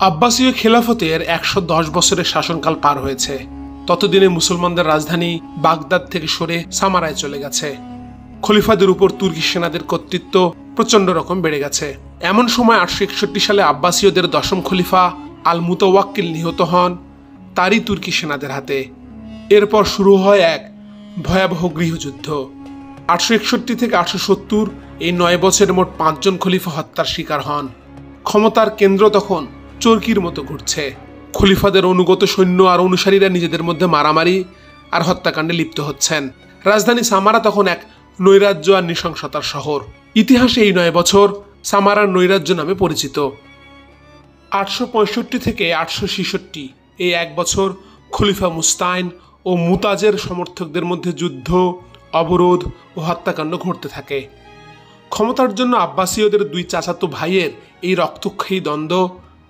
আব্বাসীয় খেলাফতের ১১০ বছরের শাসনকাল পার হয়েছে। ততদিনে মুসলমানদের রাজধানী বাগদাদ থেকে সরে সামারায় চলে গেছে। খলিফাদের উপর তুর্কি সেনাদের কর্তৃত্ব প্রচন্ড রকম বেড়ে গেছে। এমন সময় ৮৬১ সালে আব্বাসীয়দের দশম খলিফা আল মুতাওয়াক্কিল নিহত হন তারই তুর্কি সেনাদের হাতে। এরপর শুরু হয় এক ভয়াবহ গৃহযুদ্ধ। ৮৬১ থেকে ৮৭০ এই ৯ বছরে মোট ৫ জন খলিফা হত্যার শিকার হন। ক্ষমতার কেন্দ্র তখন চরকির মতো ঘুরছে। খলিফাদের অনুগত সৈন্য আর অনুসারীরা নিজেদের মধ্যে মারামারি আর হত্যাকাণ্ডে লিপ্ত হচ্ছেন। রাজধানী সামারা তখন এক নৈরাজ্য আর নৃশংসতার শহর। ইতিহাসে এই ৯ বছর সামারার নৈরাজ্য নামে পরিচিত। ৮৬৫ থেকে ৮৬৬ এই ১ বছর খলিফা মুস্তাইন ও মুতাজের সমর্থকদের মধ্যে যুদ্ধ, অবরোধ ও হত্যাকাণ্ড ঘটতে থাকে। ক্ষমতার জন্য আব্বাসীয়দের দুই চাচাতো ভাইয়ের এই রক্তক্ষয়ী দ্বন্দ্ব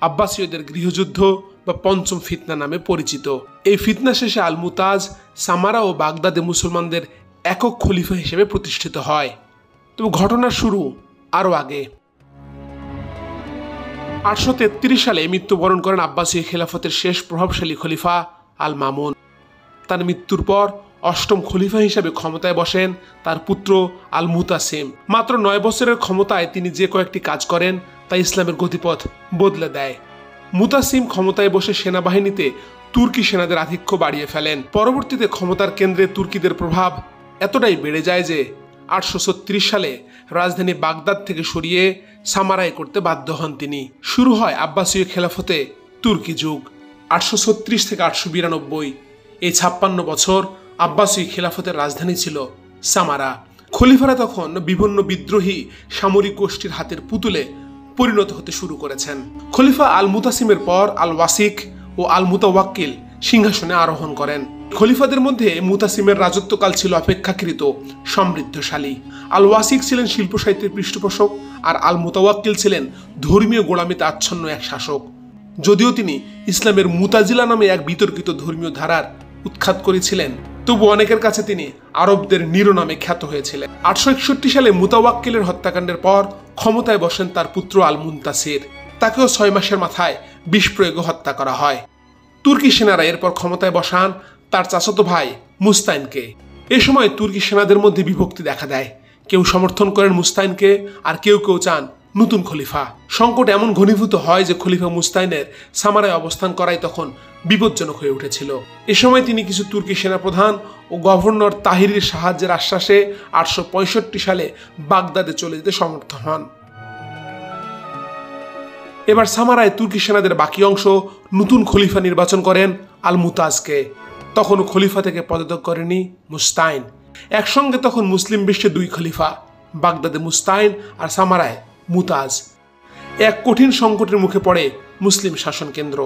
আব্বাসীয়দের গৃহযুদ্ধ বা পঞ্চম ফিতনা নামে পরিচিত। এই ফিতনা শেষে আল মুতাজ সামারা ও বাগদাদে মুসলমানদের একক খলিফা হিসেবে প্রতিষ্ঠিত হয়। তবে ঘটনার শুরু আরও আগে। ৮৩৩ সালে মৃত্যুবরণ করেন আব্বাসীয় খেলাফতের শেষ প্রভাবশালী খলিফা আল মামুন। তার মৃত্যুর পর অষ্টম খলিফা হিসেবে ক্ষমতায় বসেন তার পুত্র আল মুতাসিম। মাত্র ৯ বছরের ক্ষমতায় তিনি যে কয়েকটি কাজ করেন তা ইসলামের গতিপথ বদলে দেয়। মুতাসিম ক্ষমতায় বসে সেনাবাহিনীতে তুর্কি সেনাদের আধিক্য বাড়িয়ে ফেলেন। পরবর্তীতে ক্ষমতার কেন্দ্রে তুর্কিদের প্রভাব এতটাই বেড়ে যায় যে ৮৩৬ সালে রাজধানী বাগদাদ থেকে সরিয়ে সামারায় করতে বাধ্য হন তিনি। শুরু হয় আব্বাসীয় খেলাফতে তুর্কি যুগ। ৮৩৬ থেকে ৮৯২ এই ৫৬ বছর আব্বাসীয় খেলাফতের রাজধানী ছিল সামারা। খলিফারা তখন বিভিন্ন বিদ্রোহী সামরিক গোষ্ঠীর হাতের পুতুলে পরিণত হতে শুরু করেছেন। খলিফা আল মুতাসিমের পর আল ওয়াসিক ও আল মুতাওয়াক্কিল সিংহাসনে আরোহণ করেন। খলিফাদের মধ্যে মুতাসিমের রাজত্বকাল ছিল অপেক্ষাকৃত সমৃদ্ধশালী। আল ওয়াসিক ছিলেন শিল্প সাহিত্যের পৃষ্ঠপোষক আর আল মুতাওয়াক্কিল ছিলেন ধর্মীয় গোলামিতে আচ্ছন্ন এক শাসক। যদিও তিনি ইসলামের মুতাজিলা নামে এক বিতর্কিত ধর্মীয় ধারার উৎখাত করেছিলেন, তবু অনেকের কাছে তিনি আরবদের নিরো নামে খ্যাত হয়েছিলেন। ৮৬১ সালে মুতাওয়াক্কিলের হত্যাকাণ্ডের পর ক্ষমতায় বসেন তার পুত্র আল মুনতাসির। তাকেও ৬ মাসের মাথায় বিষ প্রয়োগে হত্যা করা হয়। তুর্কি সেনারা এরপর ক্ষমতায় বসান তার চাচাতো ভাই মুস্তাইনকে। এ সময় তুর্কি সেনাদের মধ্যে বিভক্তি দেখা দেয়। কেউ সমর্থন করেন মুস্তাইনকে আর কেউ কেউ চান নতুন খলিফা। সংকট এমন ঘনীভূত হয় যে খলিফা মুস্তাইনের সামারায় অবস্থান করাই তখন বিপজ্জনক হয়ে উঠেছিল। এ সময় তিনি কিছু তুর্কি সেনাপ্রধান ও গভর্নর তাহিরির সাহায্যের আশ্বাসে ৮৬৫ সালে বাগদাদে চলে যেতে সমর্থ হন। এবার সামারায় তুর্কি সেনাদের বাকি অংশ নতুন খলিফা নির্বাচন করেন আল মুতাজকে। তখনও খলিফা থেকে পদত্যাগ করেনি মুস্তাইন। একসঙ্গে তখন মুসলিম বিশ্বে 2 খলিফা, বাগদাদে মুস্তাইন আর সামারায় মুতাজ। এক কঠিন সংকটের মুখে পড়ে মুসলিম শাসন কেন্দ্র।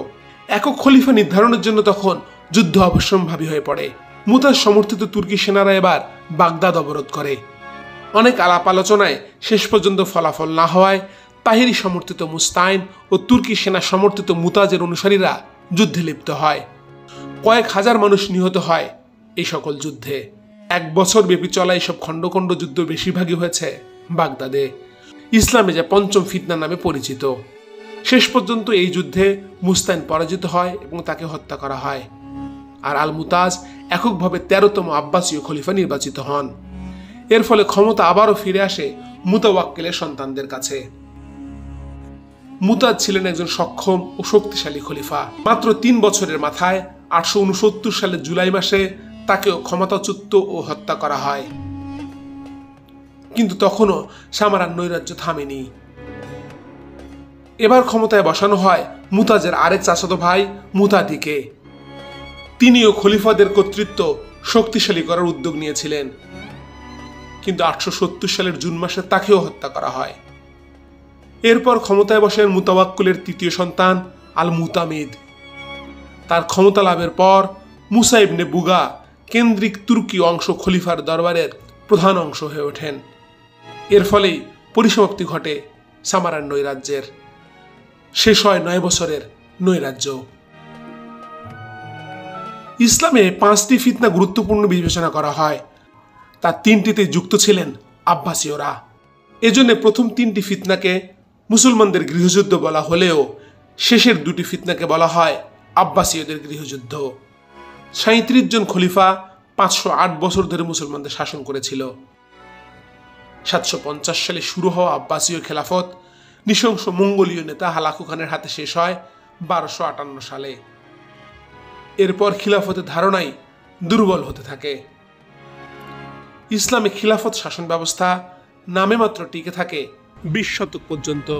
একক খলিফা নির্ধারণের জন্য তখন যুদ্ধ অবশ্যম্ভাবী হয়ে পড়ে। মুতাজ সমর্থিত তুর্কি সেনারা এবার বাগদাদ অবরোধ করে। অনেক আলাপ আলোচনায় শেষ পর্যন্ত ফলাফল না হওয়ায় তাহিরি সমর্থিত মুস্তাইন ও তুর্কি সেনা সমর্থিত মুতাজের অনুসারীরা যুদ্ধে লিপ্ত হয়। কয়েক হাজার মানুষ নিহত হয় এই সকল যুদ্ধে। 1 বছর ব্যাপী চলা এইসব খণ্ড খণ্ড যুদ্ধ বেশিরভাগই হয়েছে বাগদাদে, ইসলামে যা পঞ্চম ফিতনা নামে পরিচিত। শেষ পর্যন্ত এই যুদ্ধে মুস্তাইন পরাজিত হয় এবং তাকে হত্যা করা হয়। আর আল মুতাজ এককভাবে 13তম আব্বাসীয় খলিফা নির্বাচিত হন। এর ফলে ক্ষমতা আবারও ফিরে আসে মুতাওয়াক্কিলের সন্তানদের কাছে। মুতাজ ছিলেন একজন সক্ষম ও শক্তিশালী খলিফা। মাত্র 3 বছরের মাথায় ৮৬৯ সালের জুলাই মাসে তাকেও ক্ষমতাচ্যুত ও হত্যা করা হয়। কিন্তু তখনও সামারার নৈরাজ্য থামেনি। এবার ক্ষমতায় বসানো হয় মুতাজের আরেক চাচাতো ভাই মুতাদিকে। তিনিও খলিফাদের কর্তৃত্ব শক্তিশালী করার উদ্যোগ নিয়েছিলেন। কিন্তু ৮৭০ সালের জুন মাসে তাকেও হত্যা করা হয়। এরপর ক্ষমতায় বসেন মুতাওয়াক্কিলের 3য় সন্তান আল মুতামিদ। তার ক্ষমতা লাভের পর মুসা ইবনে বুগা কেন্দ্রিক তুর্কি অংশ খলিফার দরবারের প্রধান অংশ হয়ে ওঠেন। এর ফলেই পরিসমাপ্তি ঘটে সামারার নৈরাজ্যের। শেষ হয় 9 বছরের নৈরাজ্য। ইসলামে 5টি ফিতনা গুরুত্বপূর্ণ বিবেচনা করা হয়। তার 3টিতে যুক্ত ছিলেন আব্বাসীয়রা। এজন্য প্রথম 3টি ফিতনাকে মুসলমানদের গৃহযুদ্ধ বলা হলেও শেষের দুটি ফিতনাকে বলা হয় আব্বাসীয়দের গৃহযুদ্ধ। ৩৭ জন খলিফা ৫০৮ বছর ধরে মুসলমানদের শাসন করেছিল। ৭৫০ সালে শুরু হওয়া আব্বাসীয় খেলাফত নৃশংস মঙ্গোলীয় নেতা হালাকু খানের হাতে শেষ হয় ১২৫৮ সালে। এরপর খিলাফতের ধারণাই দুর্বল হতে থাকে। ইসলামে খিলাফত শাসন ব্যবস্থা নামে মাত্র টিকে থাকে ২০ শতক পর্যন্ত।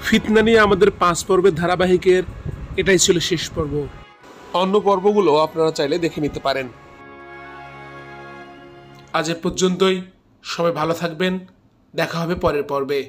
ফিতনা নিয়ে আমাদের 5 পর্বের ধারাবাহিকের এটাই ছিল শেষ পর্ব। অন্য পর্বগুলো আপনারা চাইলে দেখে নিতে পারেন। আজ এ পর্যন্তই। সবাই ভালো থাকবেন। দেখা হবে পরের পর্বে।